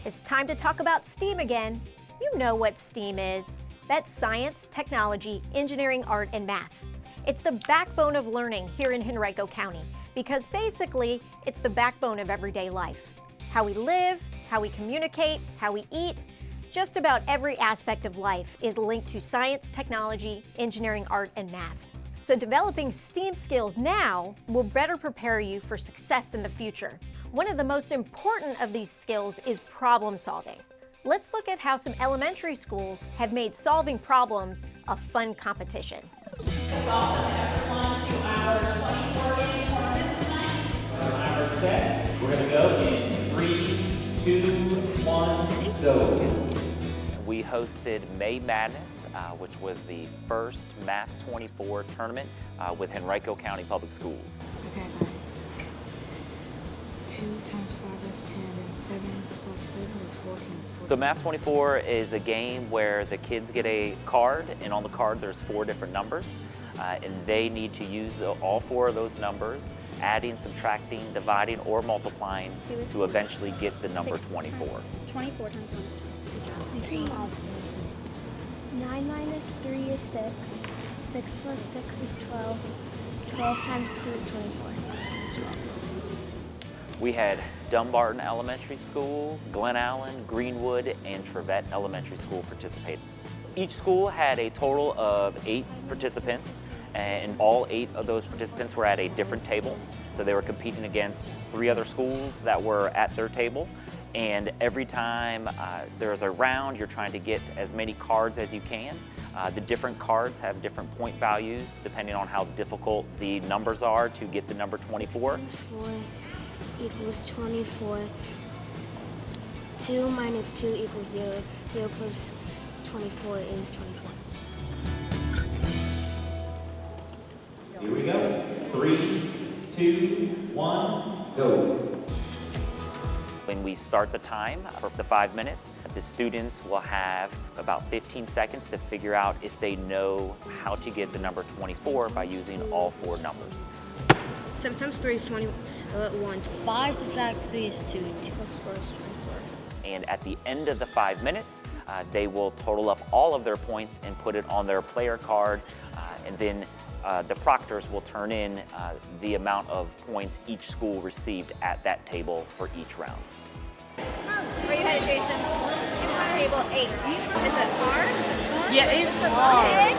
It's time to talk about STEAM again. You know what STEAM is. That's science, technology, engineering, art, and math. It's the backbone of learning here in Henrico County because basically it's the backbone of everyday life. How we live, how we communicate, how we eat, just about every aspect of life is linked to science, technology, engineering, art, and math. So developing STEAM skills now will better prepare you for success in the future. One of the most important of these skills is problem solving. Let's look at how some elementary schools have made solving problems a fun competition. Welcome everyone to our 24-game tournament tonight. Our timer's set. We're going to go in 3, 2, 1, go. We hosted May Madness, which was the first Math 24 tournament with Henrico County Public Schools. Okay, got it. 2 times 5 is 10, and 7 plus 7 is 14. So Math 24 is a game where the kids get a card, and on the card there's 4 different numbers, and they need to use all 4 of those numbers, adding, subtracting, dividing, or multiplying to eventually get the number 24. 24 times 1. 3. 9 minus 3 is 6. 6 plus 6 is 12. 12 times 2 is 24. We had Dumbarton Elementary School, Glen Allen, Greenwood, and Trevette Elementary School participate. Each school had a total of 8 participants, and all 8 of those participants were at a different table. So they were competing against 3 other schools that were at their table. And every time there's a round, you're trying to get as many cards as you can. The different cards have different point values depending on how difficult the numbers are to get the number 24. 24 equals 24. 2 minus 2 equals 0. 0 plus 24 is 24. Here we go. 3, 2, 1, go. When we start the time for the 5 minutes, the students will have about 15 seconds to figure out if they know how to get the number 24 by using all 4 numbers. 7 times 3 is 21. 5 subtract 3 is 2. 2 plus 4 is 24. And at the end of the 5 minutes, they will total up all of their points and put it on their player card, and then the proctors will turn in the amount of points each school received at that table for each round. Where you headed, Jason? Table 8. Is it hard? Yeah, it's hard.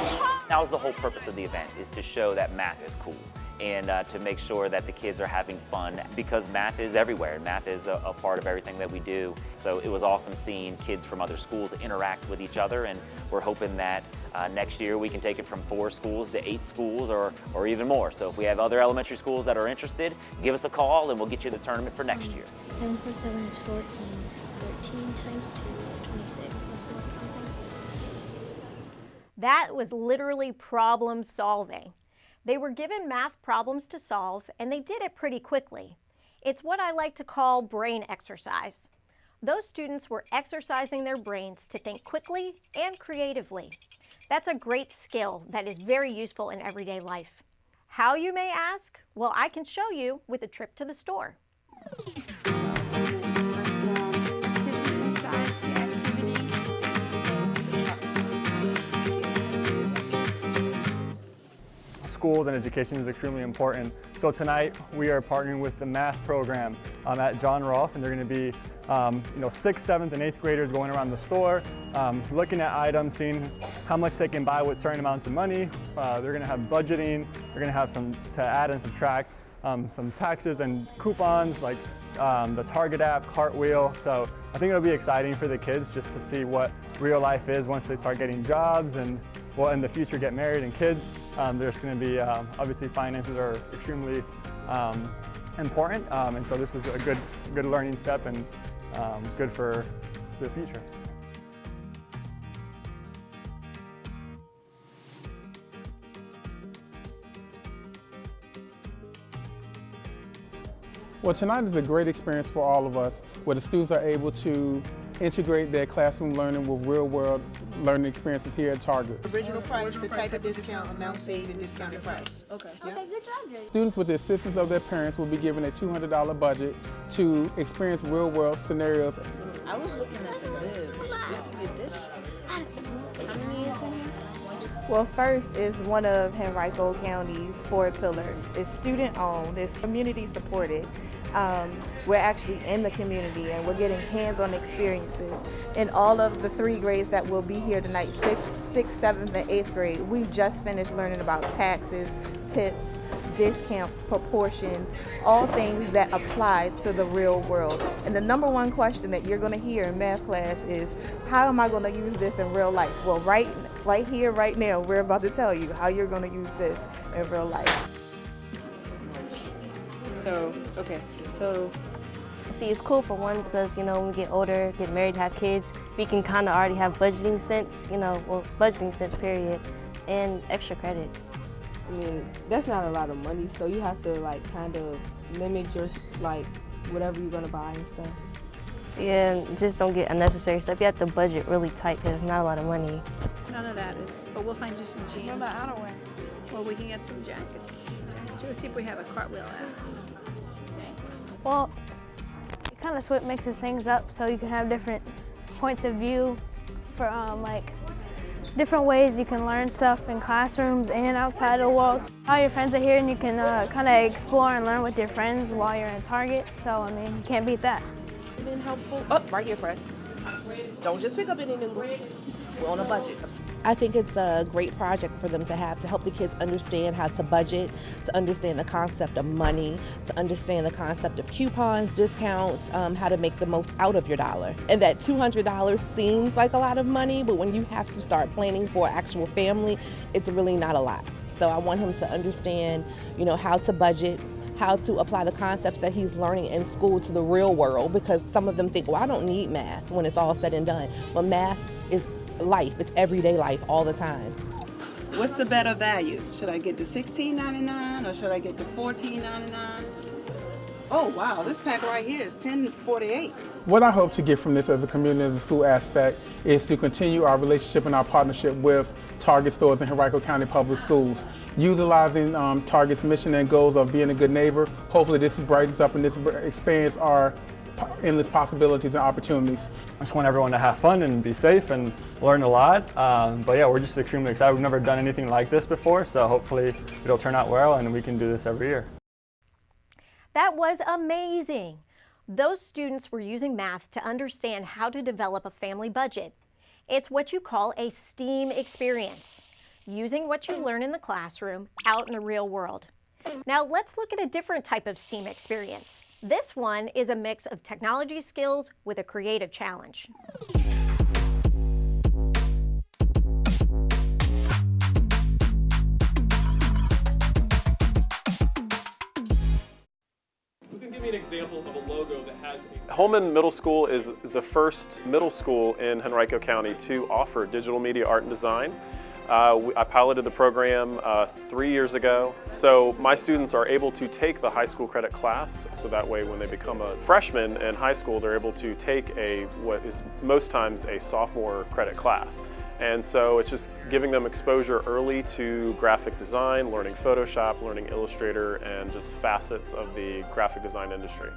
That was the whole purpose of the event, is to show that math is cool and to make sure that the kids are having fun, because math is everywhere. Math is a part of everything that we do. So it was awesome seeing kids from other schools interact with each other, and we're hoping that next year we can take it from 4 schools to 8 schools or even more. So if we have other elementary schools that are interested, give us a call and we'll get you the tournament for next year. 7 plus 7 is 14. 14 times 2 is 26. That was literally problem solving. They were given math problems to solve, and they did it pretty quickly. It's what I like to call brain exercise. Those students were exercising their brains to think quickly and creatively. That's a great skill that is very useful in everyday life. How, you may ask? Well, I can show you with a trip to the store. Schools and education is extremely important. So tonight we are partnering with the math program at John Rolfe, and they're going to be 6th, 7th, and 8th graders going around the store, looking at items, seeing how much they can buy with certain amounts of money. They're going to have budgeting. They're going to have some to add and subtract, some taxes and coupons like the Target app, Cartwheel. So I think it'll be exciting for the kids just to see what real life is once they start getting jobs and will in the future get married and kids. There's going to be, obviously finances are extremely important, and so this is a good learning step and good for the future. Well, tonight is a great experience for all of us, where the students are able to integrate their classroom learning with real-world learning experiences here at Target. Original price, the type of discount, amount saved, and discounted price. Okay. Okay, good job, Jay. Students, with the assistance of their parents, will be given a $200 budget to experience real-world scenarios. I I was looking at the bib. Did you get this? How many is in here? Well, first is one of Henrico County's 4 pillars. It's student-owned, it's community-supported. We're actually in the community and we're getting hands-on experiences. In all of the 3 grades that will be here tonight, 6th, 7th, and 8th grade, we just finished learning about taxes, tips, discounts, proportions, all things that apply to the real world. And the number one question that you're going to hear in math class is, how am I going to use this in real life? Well, right here, right now, we're about to tell you how you're going to use this in real life. So see, it's cool for one because, you know, when we get older, get married, have kids, we can kind of already have budgeting sense, you know, well, budgeting sense, period, and extra credit. I mean, that's not a lot of money, so you have to like kind of limit your like whatever you're gonna buy and stuff. Yeah, just don't get unnecessary stuff. You have to budget really tight because it's not a lot of money. None of that is, but we'll find you some jeans. What about outerwear? Well, we can get some jackets. We'll see if we have a cartwheel out. Well, it kind of mixes things up so you can have different points of view for like different ways you can learn stuff in classrooms and outside of the walls. All your friends are here and you can kind of explore and learn with your friends while you're in Target. So, I mean, you can't beat that. Been helpful. Oh, right here, press. Don't just pick up any noodle. We're on a budget. I think it's a great project for them to have to help the kids understand how to budget, to understand the concept of money, to understand the concept of coupons, discounts, how to make the most out of your dollar. And that $200 seems like a lot of money, but when you have to start planning for an actual family, it's really not a lot. So I want him to understand, you know, how to budget, how to apply the concepts that he's learning in school to the real world, because some of them think, well, I don't need math when it's all said and done. But math is life, it's everyday life all the time. What's the better value? Should I get the $16.99 or should I get the $14.99? Oh wow, this pack right here is $10.48. What I hope to get from this as a community, as a school aspect, is to continue our relationship and our partnership with Target stores in Henrico County Public Schools. Utilizing Target's mission and goals of being a good neighbor, hopefully this brightens up and this expands our endless possibilities and opportunities. I just want everyone to have fun and be safe and learn a lot. But yeah, we're just extremely excited. We've never done anything like this before, so hopefully it'll turn out well and we can do this every year. That was amazing. Those students were using math to understand how to develop a family budget. It's what you call a STEAM experience, using what you learn in the classroom out in the real world. Now let's look at a different type of STEAM experience. This one is a mix of technology skills with a creative challenge. Who can give me an example of a logo that has a... Holman Middle School is the first middle school in Henrico County to offer digital media art and design. I piloted the program 3 years ago. So my students are able to take the high school credit class, so that way when they become a freshman in high school, they're able to take what is most times a sophomore credit class. And so it's just giving them exposure early to graphic design, learning Photoshop, learning Illustrator, and just facets of the graphic design industry.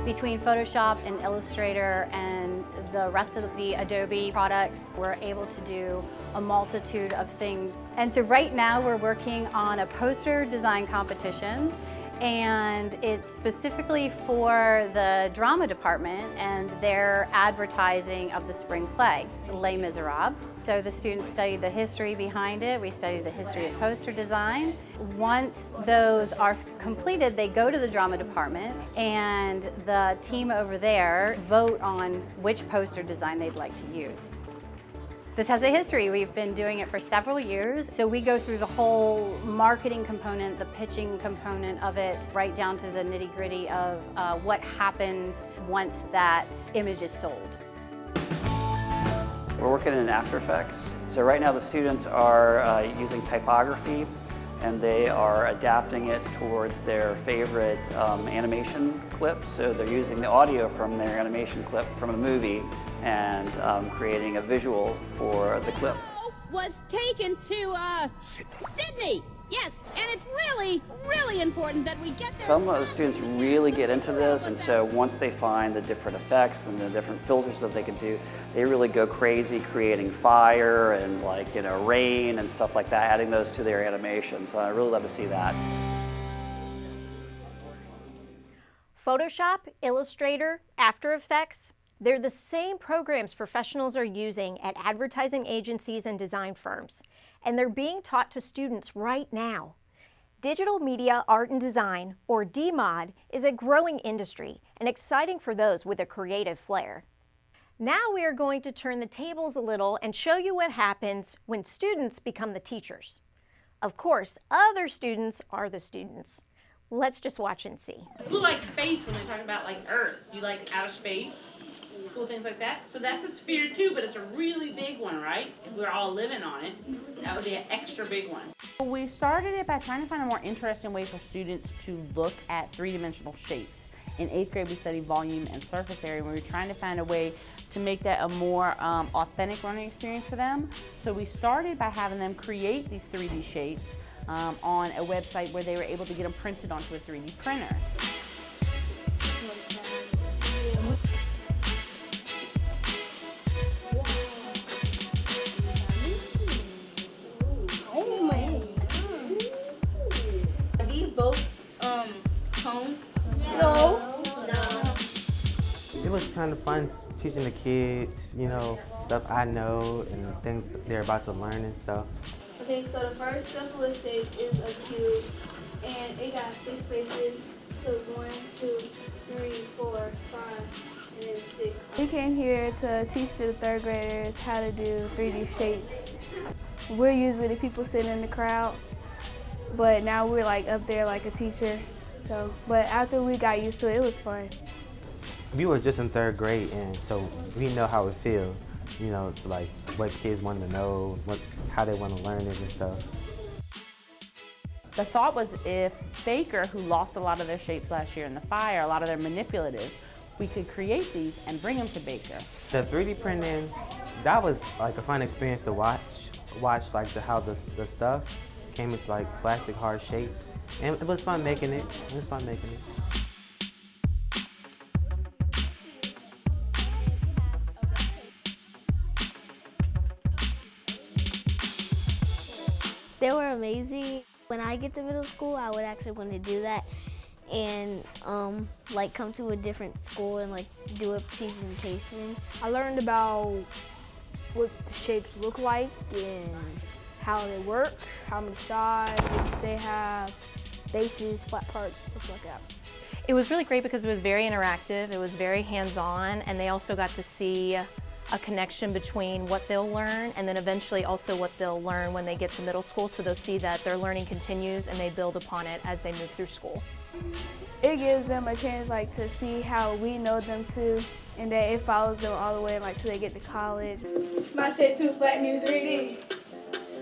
Between Photoshop and Illustrator and the rest of the Adobe products, we're able to do a multitude of things. And so right now we're working on a poster design competition, and it's specifically for the drama department and their advertising of the spring play, Les Miserables. So the students studied the history behind it. We studied the history of poster design. Once those are completed, they go to the drama department and the team over there vote on which poster design they'd like to use. This has a history. We've been doing it for several years. So we go through the whole marketing component, the pitching component of it, right down to the nitty-gritty of what happens once that image is sold. We're working in After Effects. So right now the students are using typography, and they are adapting it towards their favorite animation clip. So they're using the audio from their animation clip from a movie and creating a visual for the clip. Was taken to Sydney. Yes, and it's really, really important that we get there. Some of the students really get into this, and so once they find the different effects and the different filters that they can do, they really go crazy creating fire and rain and stuff like that, adding those to their animations. So I really love to see that. Photoshop, Illustrator, After Effects, they're the same programs professionals are using at advertising agencies and design firms, and they're being taught to students right now. Digital media art and design, or DMOD, is a growing industry and exciting for those with a creative flair. Now we are going to turn the tables a little and show you what happens when students become the teachers. Of course, other students are the students. Let's just watch and see. Who likes space when they talk about Earth? You like outer space? Cool things like that. So that's a sphere too, but it's a really big one, right? If we're all living on it, that would be an extra big one. We started it by trying to find a more interesting way for students to look at three-dimensional shapes. In 8th grade, we studied volume and surface area, and we were trying to find a way to make that a more authentic learning experience for them. So we started by having them create these 3D shapes on a website where they were able to get them printed onto a 3D printer. Cones? No. It was kind of fun teaching the kids, stuff I know and things they're about to learn and stuff. Okay, so the first simplest shape is a cube, and it got 6 faces. So 1, 2, 3, 4, 5, and then 6. We came here to teach the 3rd graders how to do 3D shapes. We're usually the people sitting in the crowd, but now we're up there like a teacher. So, but after we got used to it, it was fun. We were just in 3rd grade, and so we know how it feels. What kids want to know, how they want to learn it and stuff. The thought was if Baker, who lost a lot of their shapes last year in the fire, a lot of their manipulatives, we could create these and bring them to Baker. The 3D printing, that was a fun experience to watch how the stuff came into plastic hard shapes. And it was fun making it. They were amazing. When I get to middle school, I would actually want to do that and come to a different school and do a presentation. I learned about what the shapes look like and how they work, how many sides they have, bases, flat parts, stuff like that. It was really great because it was very interactive, it was very hands-on, and they also got to see a connection between what they'll learn and then eventually also what they'll learn when they get to middle school, so they'll see that their learning continues and they build upon it as they move through school. It gives them a chance to see how we know them too, and that it follows them all the way till they get to college. My shape too flat, need 3D.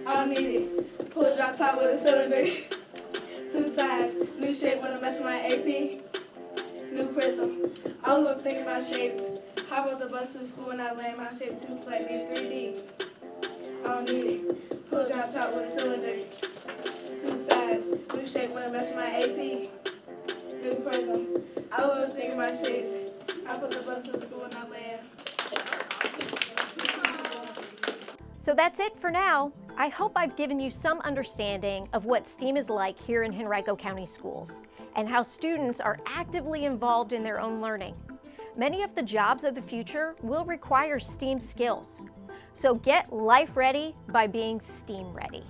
I don't need it. Pull a drop top with a cylinder. 2 sides. New shape when I mess with my AP. New prism. I was thinking about shapes. Hop off the bus to school and I land my shape too flat, need 3D. I don't need it. Pull a drop top with a cylinder. 2 sides. New shape when I mess with my AP. New prism. I was thinking about shapes. I put the bus to school and I land. So that's it for now. I hope I've given you some understanding of what STEAM is like here in Henrico County Schools and how students are actively involved in their own learning. Many of the jobs of the future will require STEAM skills. So get life ready by being STEAM ready.